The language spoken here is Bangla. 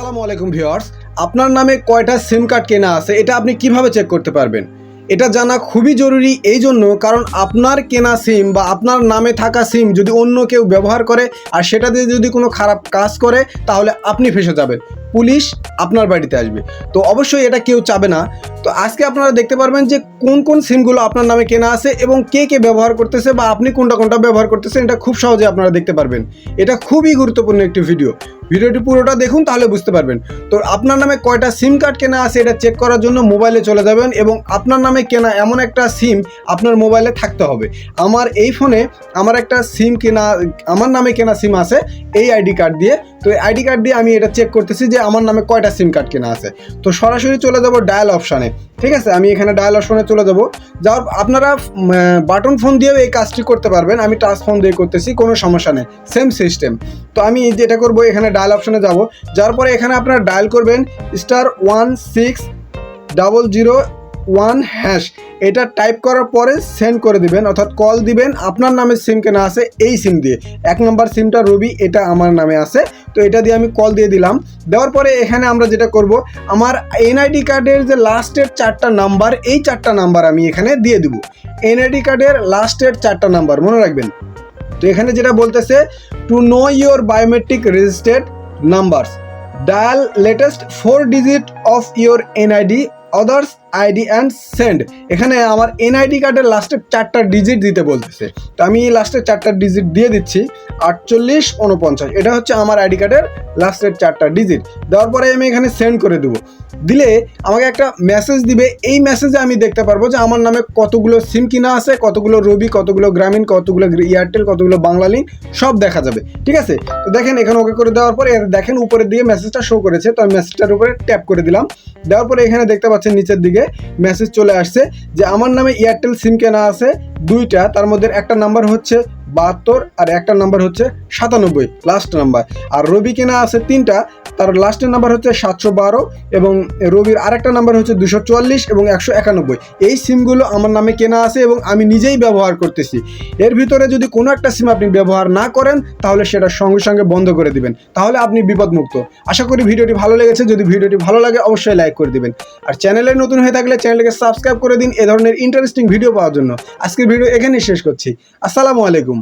আসসালামু আলাইকুম ভিউয়ার্স, আপনার নামে কয়টা সিম কার্ড কেনা আছে এটা আপনি কিভাবে চেক করতে পারবেন? এটা জানা খুবই জরুরি এই জন্য কারণ আপনার কেনা সিম বা আপনার নামে থাকা সিম যদি অন্য কেউ ব্যবহার করে আর সেটা দিয়ে যদি কোনো খারাপ কাজ করে তাহলে আপনি ফেঁসে যাবেন, পুলিশ আপনার বাড়িতে আসবে। তো অবশ্যই এটা কেউ চাবে না। তো আজকে আপনারা দেখতে পারবেন যে কোন কোন সিমগুলো আপনার নামে কেনা আছে এবং কে কে ব্যবহার করতেছে বা আপনি কোনটা কোনটা ব্যবহার করতেছেন, এটা খুব সহজে আপনারা দেখতে পারবেন। এটা খুবই গুরুত্বপূর্ণ একটি ভিডিওটি পুরোটা দেখুন, তাহলে বুঝতে পারবেন। তো আপনার নামে কয়টা সিম কার্ড কেনা আছে এটা চেক করার জন্য মোবাইলে চলে যাবেন এবং আপনার নামে কেনা এমন একটা সিম আপনার মোবাইলে থাকতে হবে। আমার এই ফোনে আমার একটা সিম কেনা, আমার নামে কেনা সিম আছে এই আইডি কার্ড দিয়ে। তো এই আইডি কার্ড দিয়ে আমি এটা চেক করতেছি যে আমার নামে কয়টা সিম কার্ড কেনা আছে। তো সরাসরি চলে যাব ডায়াল অপশানে। ঠিক আছে, আমি এখানে ডায়াল অপশনে চলে যাব। যাওয়ার আপনারা বাটন ফোন দিয়েও এই কাজটি করতে পারবেন, আমি টাচ ফোন দিয়ে করতেছি, কোনো সমস্যা নেই, সেম সিস্টেম। তো আমি যেটা করব এখানে ডায়াল অপশনে যাব। যাওয়ার পরে এখানে আপনারা ডায়াল করবেন *16001#। এটা টাইপ করার পরে সেন্ড করে দিবেন, অর্থাৎ কল দিবেন আপনার নামে সিম কেনা আছে এই সিম দিয়ে। 1 নম্বর সিমটা রবি, এটা আমার নামে আছে। তো এটা দিয়ে আমি কল দিয়ে দিলাম। দেওয়ার পরে এখানে আমরা যেটা করব, আমার এনআইডি কার্ডের যে লাস্টের 4টা নাম্বার, এই 4টা নাম্বার আমি এখানে দিয়ে দিব। এনআইডি কার্ডের লাস্টের 4টা নাম্বার মনে রাখবেন। তো এখানে যেটা বলতেছে, to know your biometric registered numbers, dial latest 4 digit of your NID others ID and send. এখানে আমার এনআইডি কার্ডের লাস্টের 4টা ডিজিট দিতে বলতেছে। তো আমি লাস্টের 4টা ডিজিট দিয়ে দিচ্ছি, 4849। এটা হচ্ছে আমার আইডি কার্ডের লাস্টের 4টা ডিজিট। দেওয়ার পরে আমি এখানে সেন্ড করে দেবো। দিলে আমাকে একটা মেসেজ দিবে। এই মেসেজে আমি দেখতে পারবো যে আমার নামে কতগুলো সিম কিনা আছে, কতগুলো রবি, কতগুলো গ্রামীণ, কতগুলো এয়ারটেল, কতগুলো বাংলা লিঙ্ক, সব দেখা যাবে। ঠিক আছে, তো দেখেন এখানে ওকে করে দেওয়ার পরে দেখেন উপরের দিকে মেসেজটা শো করেছে। তো আমি মেসেজটার উপরে ট্যাপ করে দিলাম। দেওয়ার পরে এখানে দেখতে পাচ্ছেন নিচের দিকে মেসেজ চলে আসছে যে আমার নামে এয়ারটেল সিম কেনা আছে 2টা, তার মধ্যে একটা নাম্বার হচ্ছে 72 আর একটা নাম্বার হচ্ছে 97 লাস্ট নাম্বার। আর রবি কেনা আছে 3টা, তার লাস্টের নাম্বার হচ্ছে 712 এবং রবির আরেকটা নাম্বার হচ্ছে 244 এবং 191। এই সিমগুলো আমার নামে কেনা আছে এবং আমি নিজেই ব্যবহার করতেছি। এর ভিতরে যদি কোনো একটা সিম আপনি ব্যবহার না করেন তাহলে সেটা সঙ্গে সঙ্গে বন্ধ করে দিবেন, তাহলে আপনি বিপদমুক্ত। আশা করি ভিডিওটি ভালো লেগেছে। যদি ভিডিওটি ভালো লাগে অবশ্যই লাইক করে দিবেন, আর চ্যানেলে নতুন হয়ে থাকলে চ্যানেলকে সাবস্ক্রাইব করে দিন এ ধরনের ইন্টারেস্টিং ভিডিও পাওয়ার জন্য। আজকের ভিডিও এখানেই শেষ করছি। আসসালামু আলাইকুম।